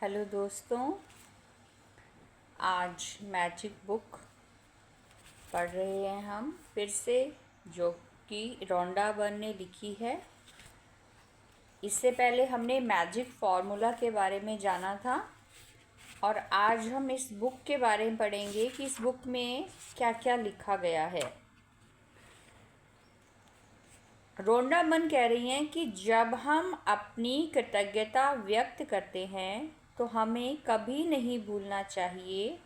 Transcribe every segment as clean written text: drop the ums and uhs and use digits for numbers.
Hello दोस्तों, आज magic book पढ़ रहे हैं हम फिर से, जो कि रोंडा बर्न ने लिखी है। इससे पहले हमने मैजिक फार्मूला के बारे में जाना था और आज हम इस बुक के बारे में पढ़ेंगे कि इस बुक में क्या क्या लिखा गया है। रोंडा बर्न कह रही हैं कि जब हम अपनी कृतज्ञता व्यक्त करते हैं तो हमें कभी नहीं भूलना चाहिए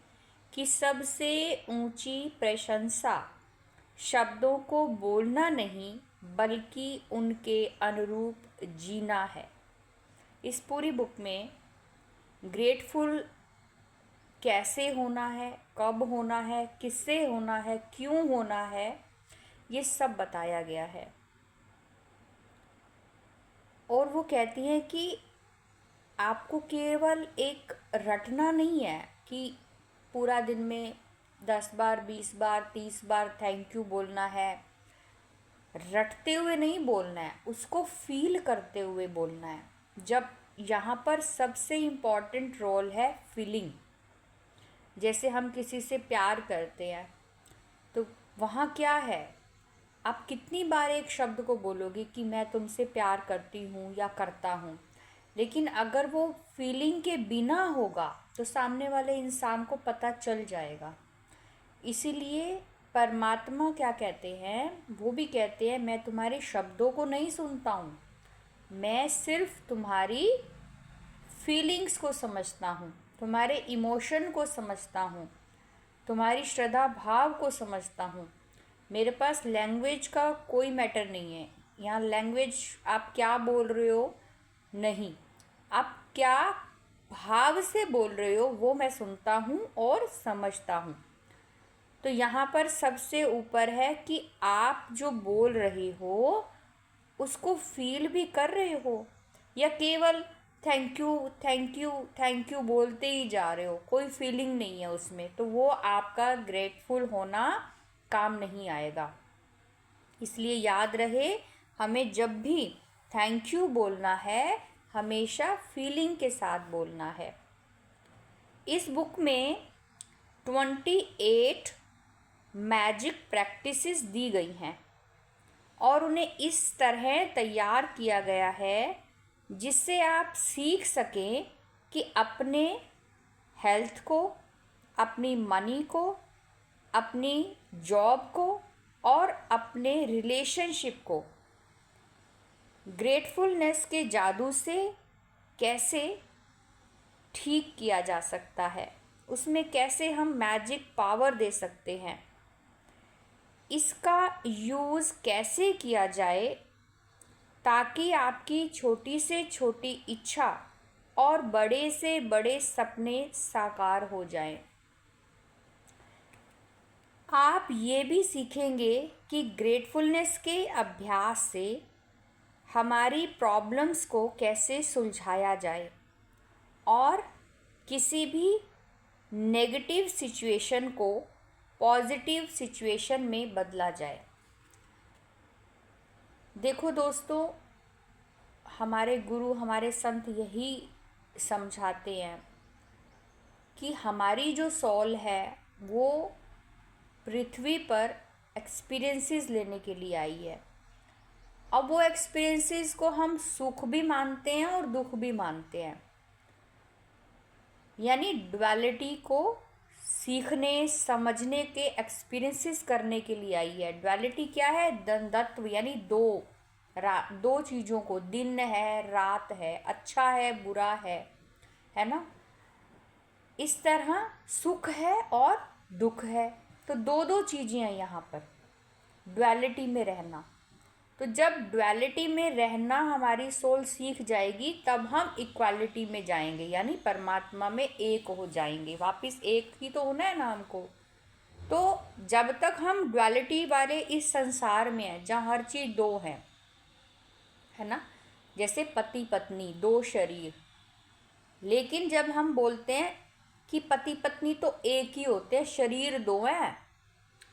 कि सबसे ऊंची प्रशंसा शब्दों को बोलना नहीं बल्कि उनके अनुरूप जीना है। इस पूरी बुक में ग्रेटफुल कैसे होना है, कब होना है, किससे होना है, क्यों होना है, ये सब बताया गया है। और वो कहती हैं कि आपको केवल एक रटना नहीं है कि पूरा दिन में 10 बार, 20 बार, 30 बार थैंक यू बोलना है। रटते हुए नहीं बोलना है, उसको फील करते हुए बोलना है। जब यहाँ पर सबसे इम्पॉर्टेंट रोल है फीलिंग। जैसे हम किसी से प्यार करते हैं तो वहाँ क्या है, आप कितनी बार एक शब्द को बोलोगे कि मैं तुमसे प्यार करती हूँ या करता हूँ, लेकिन अगर वो फीलिंग के बिना होगा तो सामने वाले इंसान को पता चल जाएगा। इसीलिए परमात्मा क्या कहते हैं, वो भी कहते हैं मैं तुम्हारे शब्दों को नहीं सुनता हूँ, मैं सिर्फ तुम्हारी फीलिंग्स को समझता हूँ, तुम्हारे इमोशन को समझता हूँ, तुम्हारी श्रद्धा भाव को समझता हूँ। मेरे पास लैंग्वेज का कोई मैटर नहीं है। यहाँ लैंग्वेज आप क्या बोल रहे हो नहीं, आप क्या भाव से बोल रहे हो वो मैं सुनता हूँ और समझता हूँ। तो यहाँ पर सबसे ऊपर है कि आप जो बोल रहे हो उसको फील भी कर रहे हो या केवल thank you thank you thank you बोलते ही जा रहे हो, कोई फीलिंग नहीं है उसमें, तो वो आपका ग्रेटफुल होना काम नहीं आएगा। इसलिए याद रहे, हमें जब भी थैंक यू बोलना है हमेशा फीलिंग के साथ बोलना है। इस बुक में 28 मैजिक प्रैक्टिसेस दी गई हैं और उन्हें इस तरह तैयार किया गया है जिससे आप सीख सकें कि अपने हेल्थ को, अपनी मनी को, अपनी जॉब को और अपने रिलेशनशिप को ग्रेटफुलनेस के जादू से कैसे ठीक किया जा सकता है, उसमें कैसे हम मैजिक पावर दे सकते हैं, इसका यूज़ कैसे किया जाए ताकि आपकी छोटी से छोटी इच्छा और बड़े से बड़े सपने साकार हो जाएं। आप ये भी सीखेंगे कि ग्रेटफुलनेस के अभ्यास से हमारी प्रॉब्लम्स को कैसे सुलझाया जाए और किसी भी नेगेटिव सिचुएशन को पॉजिटिव सिचुएशन में बदला जाए। देखो दोस्तों, हमारे गुरु, हमारे संत यही समझाते हैं कि हमारी जो सोल है वो पृथ्वी पर एक्सपीरियंसेस लेने के लिए आई है। अब वो एक्सपीरियंसेस को हम सुख भी मानते हैं और दुख भी मानते हैं, यानी डुअलिटी को सीखने समझने के एक्सपीरियंसेस करने के लिए आई है। डुअलिटी क्या है, द्वंद्व, यानी दो चीज़ों को, दिन है रात है, अच्छा है बुरा है ना। इस तरह सुख है और दुख है, तो दो दो चीज़ें हैं यहाँ पर डुअलिटी में रहना। तो जब डुअलिटी में रहना हमारी सोल सीख जाएगी तब हम इक्वालिटी में जाएंगे, यानी परमात्मा में एक हो जाएंगे। वापस एक ही तो होना है ना हमको। तो जब तक हम डुअलिटी वाले इस संसार में हैं जहाँ हर चीज़ दो है ना, जैसे पति पत्नी दो शरीर, लेकिन जब हम बोलते हैं कि पति पत्नी तो एक ही होते हैं, शरीर दो हैं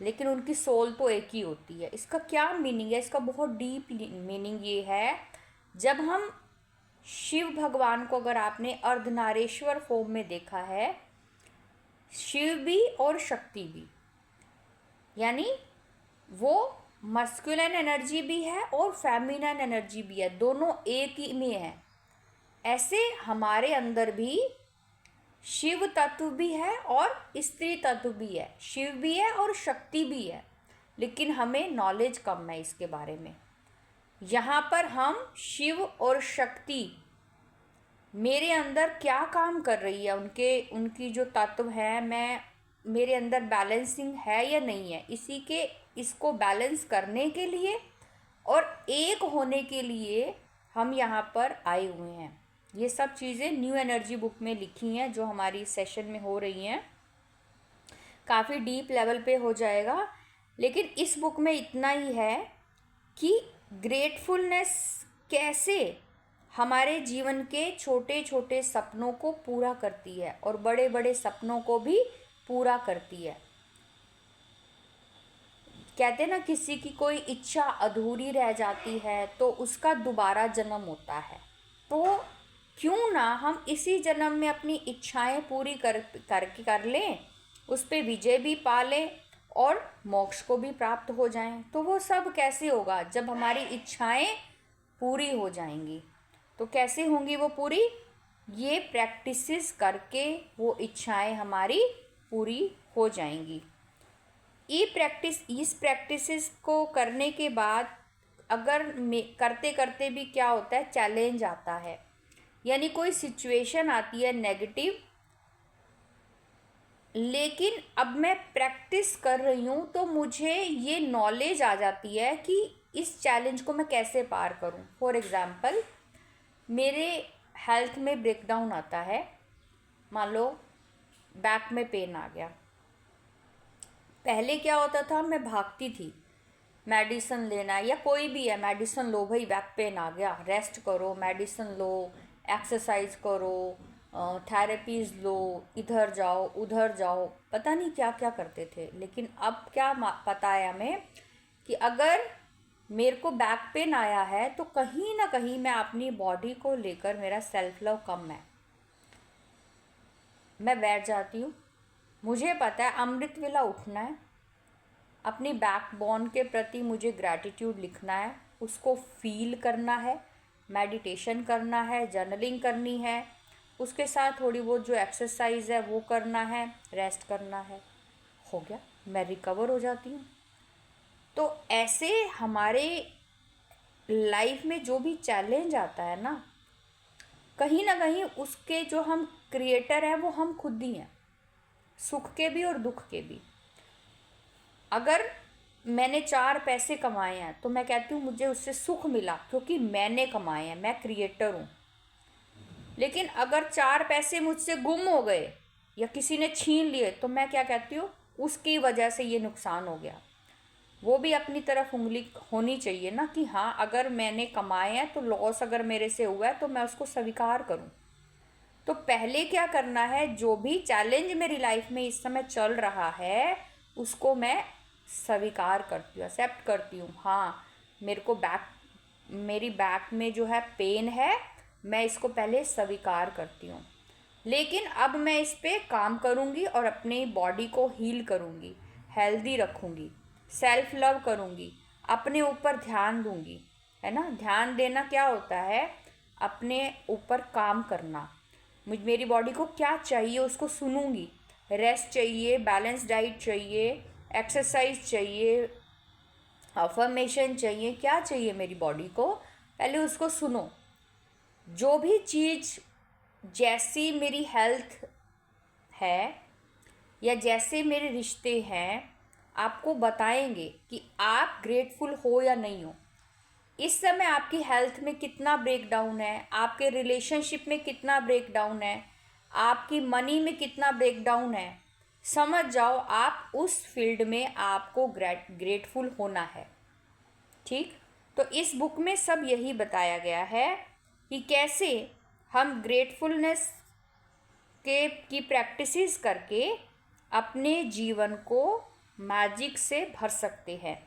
लेकिन उनकी सोल तो एक ही होती है, इसका क्या मीनिंग है? इसका बहुत डीप मीनिंग ये है, जब हम शिव भगवान को अगर आपने अर्धनारेश्वर फॉर्म में देखा है, शिव भी और शक्ति भी, यानी वो मस्कुलिन एनर्जी भी है और फेमिनिन एनर्जी भी है, दोनों एक ही में है। ऐसे हमारे अंदर भी शिव तत्व भी है और स्त्री तत्व भी है, शिव भी है और शक्ति भी है, लेकिन हमें नॉलेज कम है इसके बारे में। यहाँ पर हम शिव और शक्ति मेरे अंदर क्या काम कर रही है, उनकी जो तत्व है, मेरे अंदर बैलेंसिंग है या नहीं है, इसको बैलेंस करने के लिए और एक होने के लिए हम यहाँ पर आए हुए हैं। ये सब चीज़ें न्यू एनर्जी बुक में लिखी हैं जो हमारी सेशन में हो रही हैं। काफ़ी डीप लेवल पे हो जाएगा, लेकिन इस बुक में इतना ही है कि ग्रेटफुलनेस कैसे हमारे जीवन के छोटे छोटे सपनों को पूरा करती है और बड़े बड़े सपनों को भी पूरा करती है। कहते हैं ना, किसी की कोई इच्छा अधूरी रह जाती है तो उसका दोबारा जन्म होता है। तो क्यों ना हम इसी जन्म में अपनी इच्छाएं पूरी कर लें, उस पर विजय भी पा लें और मोक्ष को भी प्राप्त हो जाएं। तो वो सब कैसे होगा? जब हमारी इच्छाएं पूरी हो जाएंगी। तो कैसे होंगी वो पूरी? ये प्रैक्टिसेस करके वो इच्छाएं हमारी पूरी हो जाएंगी। इस प्रैक्टिसेस को करने के बाद अगर करते करते भी क्या होता है, चैलेंज आता है, यानी कोई सिचुएशन आती है नेगेटिव, लेकिन अब मैं प्रैक्टिस कर रही हूँ तो मुझे ये नॉलेज आ जाती है कि इस चैलेंज को मैं कैसे पार करूँ। फॉर एग्ज़ाम्पल, मेरे हेल्थ में ब्रेकडाउन आता है, मान लो बैक में पेन आ गया। पहले क्या होता था, मैं भागती थी मेडिसिन लेना, या कोई भी है मेडिसिन लो भाई, बैक पेन आ गया, रेस्ट करो, मेडिसिन लो, एक्सरसाइज करो, थेरेपीज़ लो, इधर जाओ उधर जाओ, पता नहीं क्या क्या करते थे। लेकिन अब क्या पता है हमें कि अगर मेरे को बैक पेन आया है तो कहीं ना कहीं मैं अपनी बॉडी को लेकर, मेरा सेल्फ लव कम है, मैं बैठ जाती हूँ। मुझे पता है अमृत वेला उठना है, अपनी बैकबोन के प्रति मुझे ग्रैटिट्यूड लिखना है, उसको फील करना है, मेडिटेशन करना है, जर्नलिंग करनी है, उसके साथ थोड़ी बहुत जो एक्सरसाइज है वो करना है, रेस्ट करना है, हो गया, मैं रिकवर हो जाती हूँ। तो ऐसे हमारे लाइफ में जो भी चैलेंज आता है ना कहीं उसके जो हम क्रिएटर हैं वो हम खुद ही हैं, सुख के भी और दुख के भी। अगर मैंने 4 पैसे कमाए हैं तो मैं कहती हूँ मुझे उससे सुख मिला क्योंकि मैंने कमाए हैं, मैं क्रिएटर हूँ। लेकिन अगर 4 पैसे मुझसे गुम हो गए या किसी ने छीन लिए तो मैं क्या कहती हूँ, उसकी वजह से ये नुकसान हो गया। वो भी अपनी तरफ उंगली होनी चाहिए ना कि हाँ, अगर मैंने कमाए हैं तो लॉस अगर मेरे से हुआ है तो मैं उसको स्वीकार करूँ। तो पहले क्या करना है, जो भी चैलेंज मेरी लाइफ में इस समय चल रहा है उसको मैं स्वीकार करती हूँ, एक्सेप्ट करती हूँ। हाँ, मेरी बैक में जो है पेन है, मैं इसको पहले स्वीकार करती हूँ। लेकिन अब मैं इस पर काम करूँगी और अपनी बॉडी को हील करूँगी, हेल्दी रखूँगी, सेल्फ लव करूँगी, अपने ऊपर ध्यान दूँगी, है ना। ध्यान देना क्या होता है, अपने ऊपर काम करना। मेरी बॉडी को क्या चाहिए उसको सुनूंगी, रेस्ट चाहिए, बैलेंस डाइट चाहिए, एक्सरसाइज चाहिए, अफर्मेशन चाहिए, क्या चाहिए मेरी बॉडी को, पहले उसको सुनो। जो भी चीज़ जैसी मेरी हेल्थ है या जैसे मेरे रिश्ते हैं आपको बताएंगे कि आप ग्रेटफुल हो या नहीं हो। इस समय आपकी हेल्थ में कितना ब्रेकडाउन है, आपके रिलेशनशिप में कितना ब्रेकडाउन है, आपकी मनी में कितना ब्रेकडाउन है, समझ जाओ आप उस फील्ड में आपको ग्रेटफुल होना है। ठीक, तो इस बुक में सब यही बताया गया है कि कैसे हम ग्रेटफुलनेस की प्रैक्टिसेस करके अपने जीवन को मैजिक से भर सकते हैं।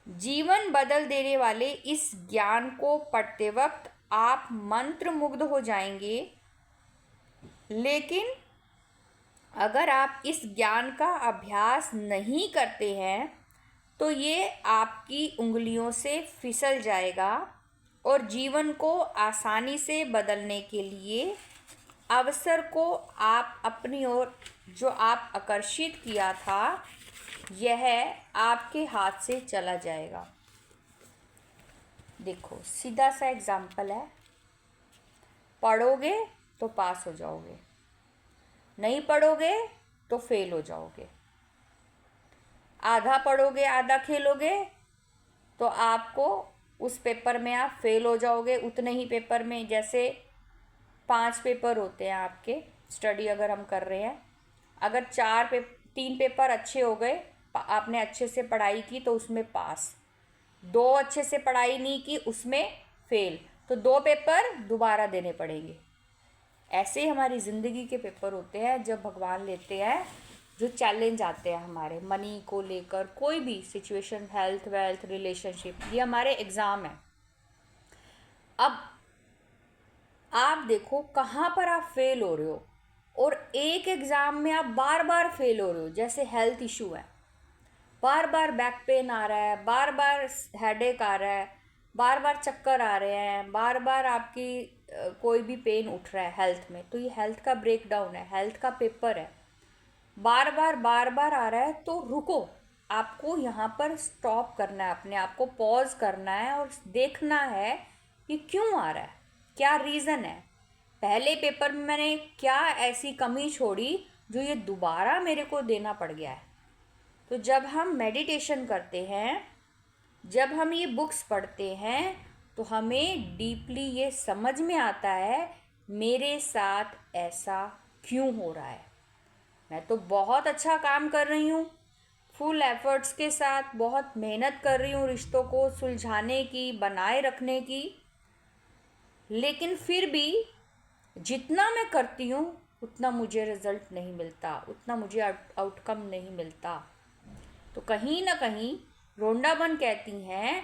जीवन बदल देने वाले इस ज्ञान को पढ़ते वक्त आप मंत्र मुग्ध हो जाएंगे। लेकिन अगर आप इस ज्ञान का अभ्यास नहीं करते हैं तो ये आपकी उंगलियों से फिसल जाएगा और जीवन को आसानी से बदलने के लिए अवसर को आप अपनी ओर जो आप आकर्षित किया था यह आपके हाथ से चला जाएगा। देखो सीधा सा एग्जाम्पल है, पढ़ोगे तो पास हो जाओगे, नहीं पढ़ोगे तो फेल हो जाओगे। आधा पढ़ोगे आधा खेलोगे तो आपको उस पेपर में आप फेल हो जाओगे। उतने ही पेपर में, जैसे 5 पेपर होते हैं आपके, स्टडी अगर हम कर रहे हैं, अगर 3 पेपर अच्छे हो गए, आपने अच्छे से पढ़ाई की तो उसमें पास, 2 अच्छे से पढ़ाई नहीं की उसमें फेल, तो 2 पेपर दोबारा देने पड़ेंगे। ऐसे ही हमारी ज़िंदगी के पेपर होते हैं जब भगवान लेते हैं, जो चैलेंज आते हैं हमारे मनी को लेकर, कोई भी सिचुएशन, हेल्थ वेल्थ रिलेशनशिप, ये हमारे एग्ज़ाम है। अब आप देखो कहाँ पर आप फेल हो रहे हो, और एक एग्ज़ाम में आप बार बार फेल हो रहे हो। जैसे हेल्थ इशू है, बार बार बैक पेन आ रहा है, बार बार हेडेक आ रहा है, बार बार चक्कर आ रहे हैं, बार बार आपकी कोई भी पेन उठ रहा है हेल्थ में, तो ये हेल्थ का ब्रेकडाउन है, हेल्थ का पेपर है, बार बार आ रहा है। तो रुको, आपको यहाँ पर स्टॉप करना है, अपने आप को पॉज करना है और देखना है कि क्यों आ रहा है, क्या रीज़न है, पहले पेपर में मैंने क्या ऐसी कमी छोड़ी जो ये दोबारा मेरे को देना पड़ गया है। तो जब हम मेडिटेशन करते हैं, जब हम ये बुक्स पढ़ते हैं, तो हमें डीपली ये समझ में आता है मेरे साथ ऐसा क्यों हो रहा है। मैं तो बहुत अच्छा काम कर रही हूँ, फुल एफर्ट्स के साथ बहुत मेहनत कर रही हूँ रिश्तों को सुलझाने की, बनाए रखने की, लेकिन फिर भी जितना मैं करती हूँ उतना मुझे रिजल्ट नहीं मिलता, उतना मुझे आउटकम नहीं मिलता। तो कहीं ना कहीं रोंडाबन कहती हैं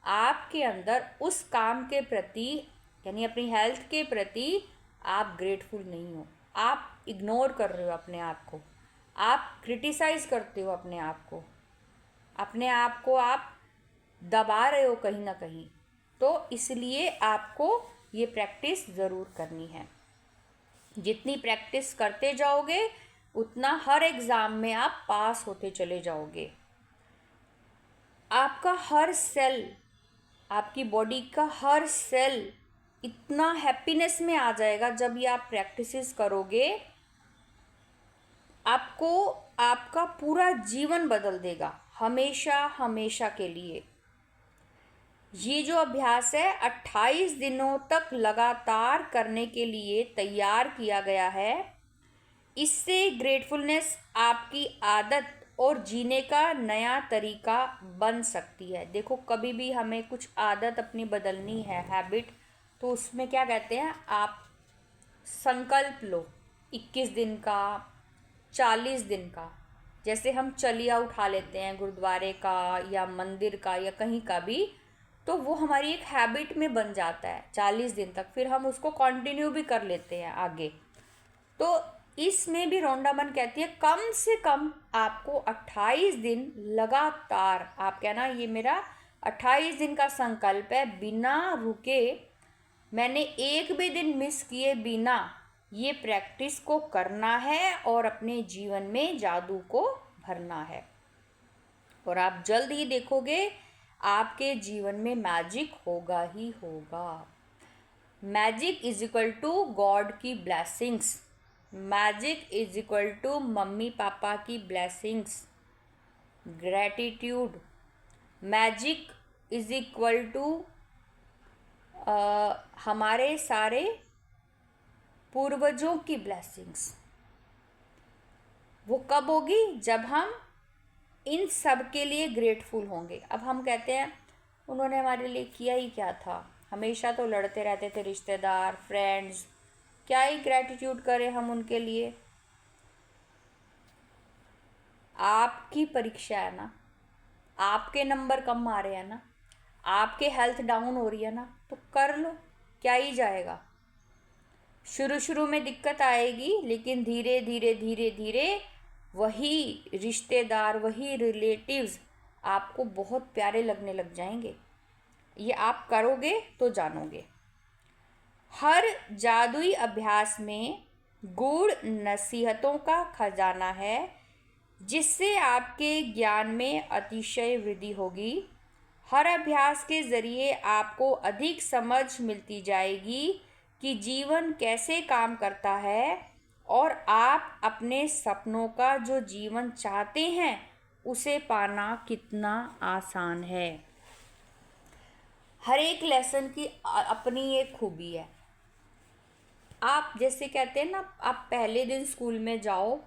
आपके अंदर उस काम के प्रति, यानी अपनी हेल्थ के प्रति आप ग्रेटफुल नहीं हो, आप इग्नोर कर रहे हो अपने आप को, आप क्रिटिसाइज़ करते हो अपने आप को आप दबा रहे हो कहीं ना कहीं। तो इसलिए आपको ये प्रैक्टिस ज़रूर करनी है। जितनी प्रैक्टिस करते जाओगे उतना हर एग्ज़ाम में आप पास होते चले जाओगे। आपका हर सेल, आपकी बॉडी का हर सेल इतना हैप्पीनेस में आ जाएगा जब ये आप प्रैक्टिसेस करोगे, आपको आपका पूरा जीवन बदल देगा हमेशा हमेशा के लिए। ये जो अभ्यास है 28 दिनों तक लगातार करने के लिए तैयार किया गया है। इससे ग्रेटफुलनेस आपकी आदत और जीने का नया तरीका बन सकती है। देखो कभी भी हमें कुछ आदत अपनी बदलनी है, हैबिट, तो उसमें क्या कहते हैं, आप संकल्प लो 21 दिन का, 40 दिन का। जैसे हम चलिया उठा लेते हैं गुरुद्वारे का या मंदिर का या कहीं का भी, तो वो हमारी एक हैबिट में बन जाता है 40 दिन तक, फिर हम उसको कंटिन्यू भी कर लेते हैं आगे। तो इसमें भी रोंडाबन कहती है कम से कम आपको 28 दिन लगातार, आप कहना ये मेरा 28 दिन का संकल्प है, बिना रुके, मैंने एक भी दिन मिस किए बिना ये प्रैक्टिस को करना है और अपने जीवन में जादू को भरना है। और आप जल्द ही देखोगे आपके जीवन में मैजिक होगा ही होगा। Magic is equal to god की blessings, magic is equal to mummy papa की blessings, gratitude. Magic is equal to हमारे सारे पूर्वजों की ब्लेसिंग्स। वो कब होगी, जब हम इन सब के लिए ग्रेटफुल होंगे। अब हम कहते हैं उन्होंने हमारे लिए किया ही क्या था, हमेशा तो लड़ते रहते थे रिश्तेदार, फ्रेंड्स, क्या ही ग्रैटिट्यूड करें हम उनके लिए। आपकी परीक्षा है ना, आपके नंबर कम आ रहे हैं ना, आपके हेल्थ डाउन हो रही है ना, तो कर लो, क्या ही जाएगा। शुरू शुरू में दिक्कत आएगी, लेकिन धीरे धीरे धीरे धीरे वही रिश्तेदार, वही रिलेटिव्स आपको बहुत प्यारे लगने लग जाएंगे। ये आप करोगे तो जानोगे। हर जादुई अभ्यास में गूढ़ नसीहतों का खजाना है, जिससे आपके ज्ञान में अतिशय वृद्धि होगी। हर अभ्यास के ज़रिए आपको अधिक समझ मिलती जाएगी कि जीवन कैसे काम करता है और आप अपने सपनों का जो जीवन चाहते हैं उसे पाना कितना आसान है। हर एक लेसन की अपनी एक खूबी है। आप जैसे कहते हैं ना, आप पहले दिन स्कूल में जाओ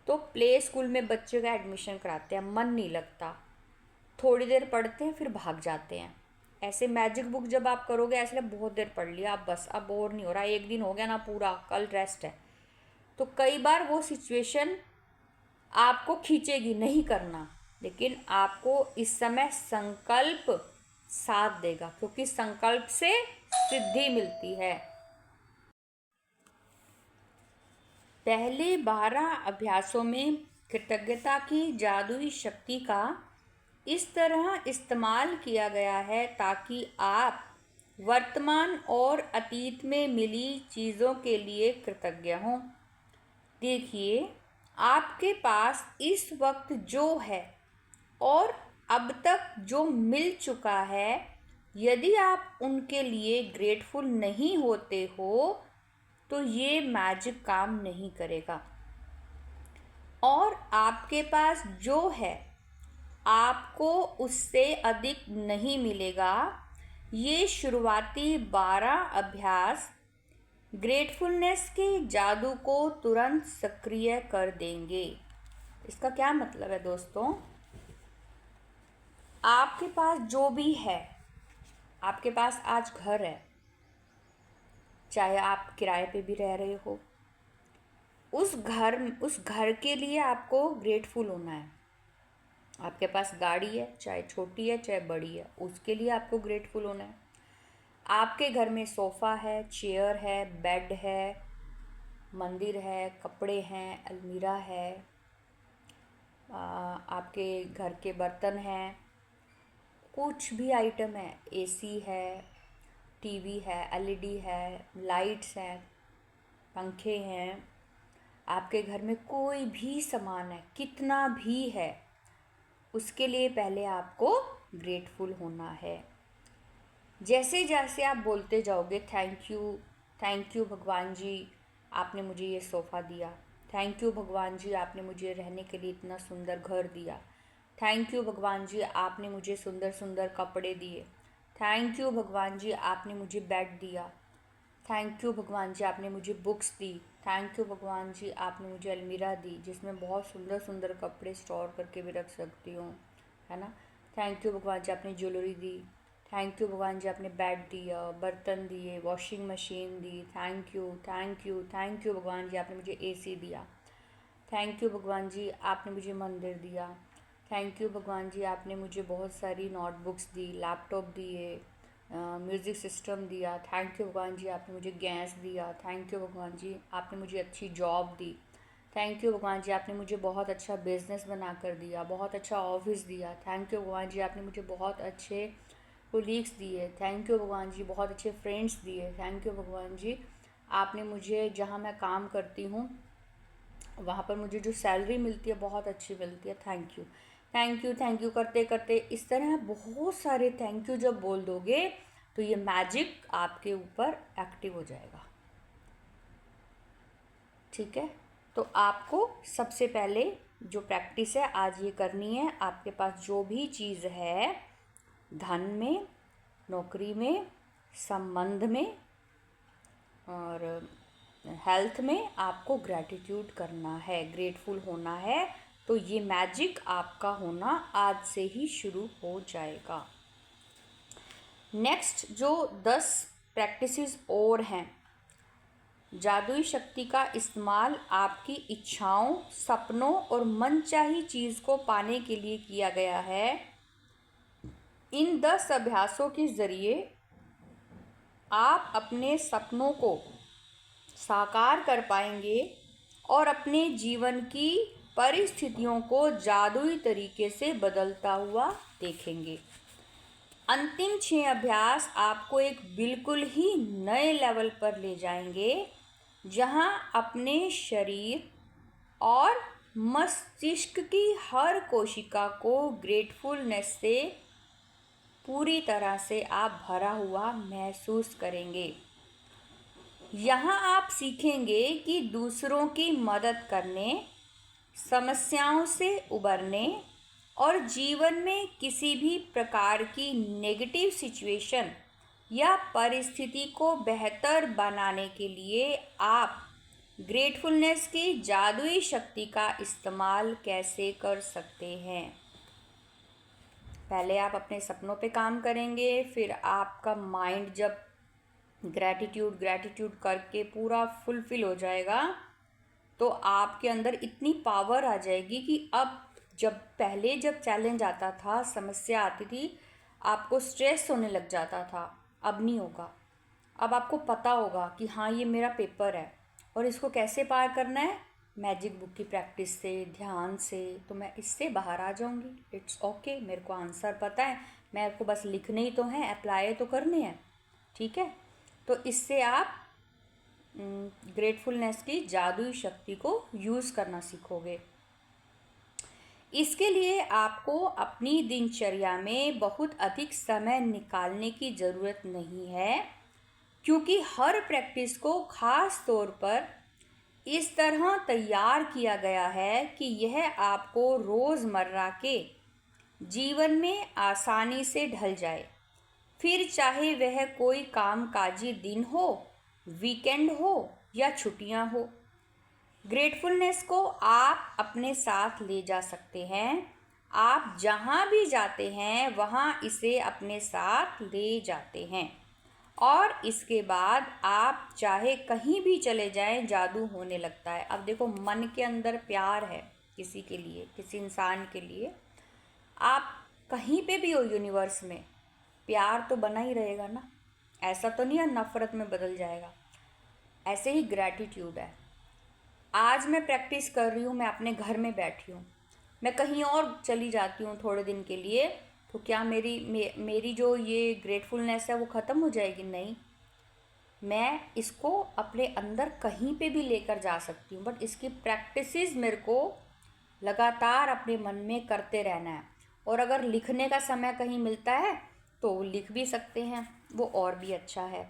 तो प्ले स्कूल में बच्चे का एडमिशन कराते हैं, मन नहीं लगता, थोड़ी देर पढ़ते हैं फिर भाग जाते हैं। ऐसे मैजिक बुक जब आप करोगे ऐसे बहुत देर पढ़ लिया, आप बस अब बोर नहीं हो रहा, एक दिन हो गया ना पूरा, कल रेस्ट है। तो कई बार वो सिचुएशन आपको खींचेगी नहीं करना, लेकिन आपको इस समय संकल्प साथ देगा, क्योंकि संकल्प से सिद्धि मिलती है। पहले 12 अभ्यासों में कृतज्ञता की जादुई शक्ति का इस तरह इस्तेमाल किया गया है ताकि आप वर्तमान और अतीत में मिली चीज़ों के लिए कृतज्ञ हों। देखिए, आपके पास इस वक्त जो है और अब तक जो मिल चुका है, यदि आप उनके लिए ग्रेटफुल नहीं होते हो तो ये मैजिक काम नहीं करेगा। और आपके पास जो है आपको उससे अधिक नहीं मिलेगा। ये शुरुआती 12 अभ्यास ग्रेटफुलनेस के जादू को तुरंत सक्रिय कर देंगे। इसका क्या मतलब है दोस्तों? आपके पास जो भी है, आपके पास आज घर है, चाहे आप किराए पे भी रह रहे हो, उस घर के लिए आपको ग्रेटफुल होना है। आपके पास गाड़ी है, चाहे छोटी है चाहे बड़ी है, उसके लिए आपको ग्रेटफुल होना है। आपके घर में सोफ़ा है, चेयर है, बेड है, मंदिर है, कपड़े हैं, अलमीरा है, आपके घर के बर्तन हैं, कुछ भी आइटम है, एसी है, टीवी है, एलईडी है, लाइट्स हैं, पंखे हैं, आपके घर में कोई भी सामान है, कितना भी है, उसके लिए पहले आपको ग्रेटफुल होना है। जैसे जैसे आप बोलते जाओगे थैंक यू भगवान जी, आपने मुझे ये सोफ़ा दिया, थैंक यू भगवान जी, आपने मुझे रहने के लिए इतना सुंदर घर दिया, थैंक यू भगवान जी, आपने मुझे सुंदर सुंदर कपड़े दिए, थैंक यू भगवान जी, आपने मुझे बेड दिया, थैंक यू भगवान जी, आपने मुझे बुक्स दी, थैंक यू भगवान जी, आपने मुझे अलमीरा दी जिसमें बहुत सुंदर सुंदर कपड़े स्टोर करके भी रख सकती हूँ, है ना। थैंक यू भगवान जी, आपने ज्वेलरी दी, थैंक यू भगवान जी, आपने बेड दिया, बर्तन दिए, washing machine the, thank you thank you thank you भगवान जी, आपने मुझे एसी दिया, थैंक यू भगवान जी, आपने मुझे मंदिर दिया, थैंक यू भगवान जी, आपने मुझे बहुत सारी नोटबुक्स दी, लैपटॉप दिए, म्यूज़िक सिस्टम दिया, थैंक यू भगवान जी, आपने मुझे गैस दिया, थैंक यू भगवान जी, आपने मुझे अच्छी जॉब दी, थैंक यू भगवान जी, आपने मुझे बहुत अच्छा बिजनेस बना कर दिया, बहुत अच्छा ऑफिस दिया, थैंक यू भगवान जी, आपने मुझे बहुत अच्छे कोलीग्स दिए, थैंक यू भगवान जी, बहुत अच्छे फ्रेंड्स दिए, थैंक यू भगवान जी, आपने मुझे जहाँ मैं काम करती हूँ वहाँ पर मुझे जो सैलरी मिलती है बहुत अच्छी मिलती है, थैंक यू थैंक यू करते करते इस तरह बहुत सारे थैंक यू जब बोल दोगे तो ये मैजिक आपके ऊपर एक्टिव हो जाएगा। ठीक है, तो आपको सबसे पहले जो प्रैक्टिस है आज ये करनी है। आपके पास जो भी चीज़ है, धन में, नौकरी में, संबंध में और हेल्थ में, आपको ग्रैटिट्यूड करना है, ग्रेटफुल होना है। तो ये मैजिक आपका होना आज से ही शुरू हो जाएगा। नेक्स्ट जो 10 प्रैक्टिसेस और हैं, जादुई शक्ति का इस्तेमाल आपकी इच्छाओं, सपनों और मनचाही चीज़ को पाने के लिए किया गया है। इन 10 अभ्यासों के ज़रिए आप अपने सपनों को साकार कर पाएंगे और अपने जीवन की परिस्थितियों को जादुई तरीके से बदलता हुआ देखेंगे। अंतिम 6 अभ्यास आपको एक बिल्कुल ही नए लेवल पर ले जाएंगे, जहां अपने शरीर और मस्तिष्क की हर कोशिका को ग्रेटफुलनेस से पूरी तरह से आप भरा हुआ महसूस करेंगे। यहाँ आप सीखेंगे कि दूसरों की मदद करने, समस्याओं से उबरने और जीवन में किसी भी प्रकार की नेगेटिव सिचुएशन या परिस्थिति को बेहतर बनाने के लिए आप ग्रेटफुलनेस की जादुई शक्ति का इस्तेमाल कैसे कर सकते हैं। पहले आप अपने सपनों पे काम करेंगे, फिर आपका माइंड जब ग्रैटिट्यूड करके पूरा फुलफिल हो जाएगा तो आपके अंदर इतनी पावर आ जाएगी कि अब जब चैलेंज आता था, समस्या आती थी, आपको स्ट्रेस होने लग जाता था, अब नहीं होगा। अब आपको पता होगा कि हाँ, ये मेरा पेपर है और इसको कैसे पार करना है। मैजिक बुक की प्रैक्टिस से, ध्यान से तो मैं इससे बाहर आ जाऊंगी। इट्स ओके, मेरे को आंसर पता है, मेरे को बस लिखने ही तो हैं, अप्लाई तो करने हैं। ठीक है, तो इससे आप ग्रेटफुलनेस की जादुई शक्ति को यूज़ करना सीखोगे। इसके लिए आपको अपनी दिनचर्या में बहुत अधिक समय निकालने की ज़रूरत नहीं है, क्योंकि हर प्रैक्टिस को खास तौर पर इस तरह तैयार किया गया है कि यह आपको रोज़मर्रा के जीवन में आसानी से ढल जाए, फिर चाहे वह कोई कामकाजी दिन हो, वीकेंड हो या छुट्टियां हो। ग्रेटफुलनेस को आप अपने साथ ले जा सकते हैं। आप जहाँ भी जाते हैं वहाँ इसे अपने साथ ले जाते हैं और इसके बाद आप चाहे कहीं भी चले जाएं, जादू होने लगता है। अब देखो, मन के अंदर प्यार है किसी के लिए, किसी इंसान के लिए, आप कहीं पे भी हो यूनिवर्स में, प्यार तो बना ही रहेगा ना। ऐसा तो नहीं है नफ़रत में बदल जाएगा। ऐसे ही ग्रैटिट्यूड है। आज मैं प्रैक्टिस कर रही हूँ, मैं अपने घर में बैठी हूँ, मैं कहीं और चली जाती हूँ थोड़े दिन के लिए, तो क्या मेरी जो ये ग्रेटफुलनेस है वो ख़त्म हो जाएगी? नहीं, मैं इसको अपने अंदर कहीं पे भी लेकर जा सकती हूँ, बट इसकी प्रैक्टिसेस मेरे को लगातार अपने मन में करते रहना है। और अगर लिखने का समय कहीं मिलता है तो लिख भी सकते हैं, वो और भी अच्छा है।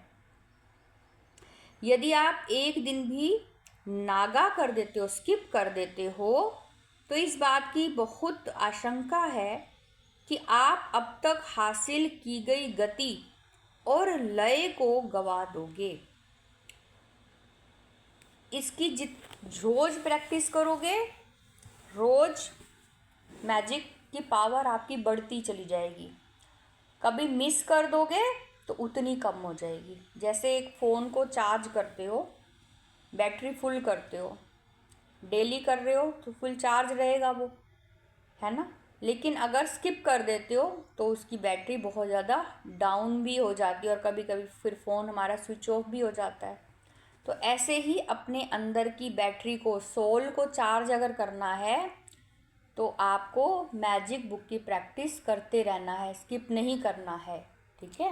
यदि आप एक दिन भी नागा कर देते हो, स्किप कर देते हो, तो इस बात की बहुत आशंका है कि आप अब तक हासिल की गई गति और लय को गवा दोगे। इसकी रोज प्रैक्टिस करोगे, रोज मैजिक की पावर आपकी बढ़ती चली जाएगी। कभी मिस कर दोगे तो उतनी कम हो जाएगी। जैसे एक फ़ोन को चार्ज करते हो, बैटरी फुल करते हो, डेली कर रहे हो तो फुल चार्ज रहेगा वो, है ना। लेकिन अगर स्किप कर देते हो तो उसकी बैटरी बहुत ज़्यादा डाउन भी हो जाती है और कभी कभी फिर फ़ोन हमारा स्विच ऑफ भी हो जाता है। तो ऐसे ही अपने अंदर की बैटरी को, सोल को चार्ज अगर करना है तो आपको मैजिक बुक की प्रैक्टिस करते रहना है, स्किप नहीं करना है। ठीक है।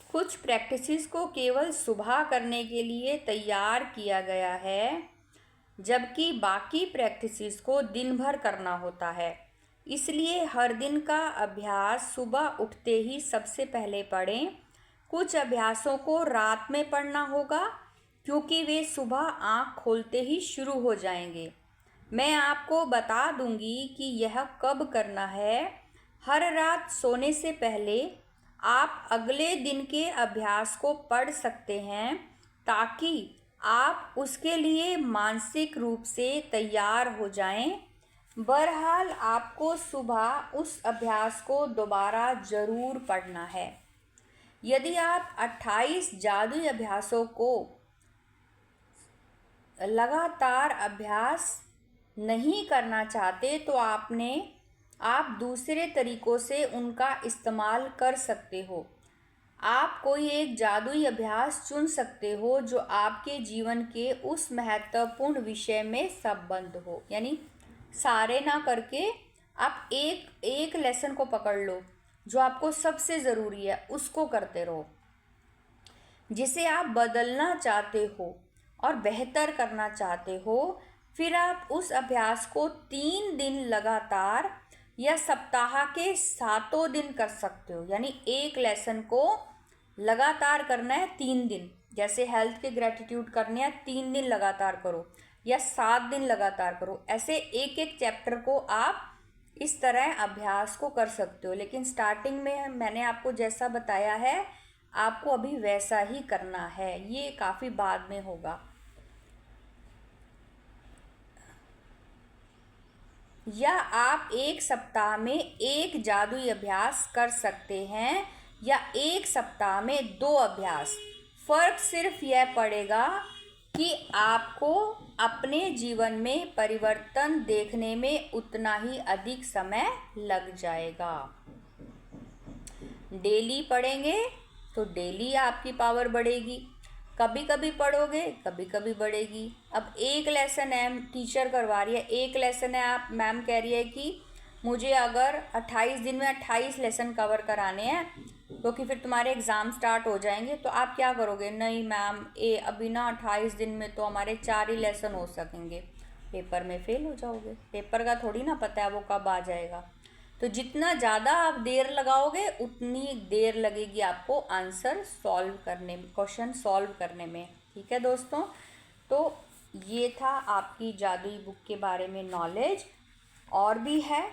कुछ प्रैक्टिसेस को केवल सुबह करने के लिए तैयार किया गया है, जबकि बाकी प्रैक्टिसेस को दिन भर करना होता है। इसलिए हर दिन का अभ्यास सुबह उठते ही सबसे पहले पढ़ें। कुछ अभ्यासों को रात में पढ़ना होगा, क्योंकि वे सुबह आँख खोलते ही शुरू हो जाएंगे। मैं आपको बता दूंगी कि यह कब करना है। हर रात सोने से पहले आप अगले दिन के अभ्यास को पढ़ सकते हैं, ताकि आप उसके लिए मानसिक रूप से तैयार हो जाएं। बहरहाल आपको सुबह उस अभ्यास को दोबारा ज़रूर पढ़ना है। यदि आप 28 जादुई अभ्यासों को लगातार अभ्यास नहीं करना चाहते तो आप दूसरे तरीकों से उनका इस्तेमाल कर सकते हो। आप कोई एक जादुई अभ्यास चुन सकते हो जो आपके जीवन के उस महत्वपूर्ण विषय में संबद्ध हो। यानी सारे ना करके आप एक एक लेसन को पकड़ लो जो आपको सबसे ज़रूरी है, उसको करते रहो। जिसे आप बदलना चाहते हो और बेहतर करना चाहते हो, फिर आप उस अभ्यास को 3 दिन लगातार या सप्ताह के 7 दिन कर सकते हो। यानी एक लेसन को लगातार करना है 3 दिन। जैसे हेल्थ के ग्रेटिट्यूड करने हैं 3 दिन लगातार करो या 7 दिन लगातार करो। ऐसे एक एक चैप्टर को आप इस तरह अभ्यास को कर सकते हो। लेकिन स्टार्टिंग में मैंने आपको जैसा बताया है, आपको अभी वैसा ही करना है, ये काफ़ी बाद में होगा। या आप एक सप्ताह में एक जादुई अभ्यास कर सकते हैं या एक सप्ताह में 2 अभ्यास। फ़र्क सिर्फ यह पड़ेगा कि आपको अपने जीवन में परिवर्तन देखने में उतना ही अधिक समय लग जाएगा। डेली पढ़ेंगे तो डेली आपकी पावर बढ़ेगी, कभी कभी पढ़ोगे कभी कभी बढ़ेगी। अब एक लेसन है, टीचर करवा रही है, एक लेसन है, आप मैम कह रही है कि मुझे अगर 28 दिन में 28 लेसन कवर कराने हैं क्योंकि फिर तुम्हारे एग्ज़ाम स्टार्ट हो जाएंगे, तो आप क्या करोगे? नहीं मैम, अभी ना 28 दिन में तो हमारे 4 ही लेसन हो सकेंगे, पेपर में फेल हो जाओगे। पेपर का थोड़ी ना पता है वो कब आ जाएगा। तो जितना ज़्यादा आप देर लगाओगे उतनी देर लगेगी आपको आंसर सॉल्व करने में, क्वेश्चन सॉल्व करने में। ठीक है दोस्तों, तो ये था आपकी जादुई बुक के बारे में नॉलेज। और भी है,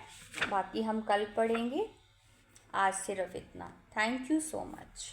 बाकी हम कल पढ़ेंगे। आज सिर्फ इतना। Thank you so much.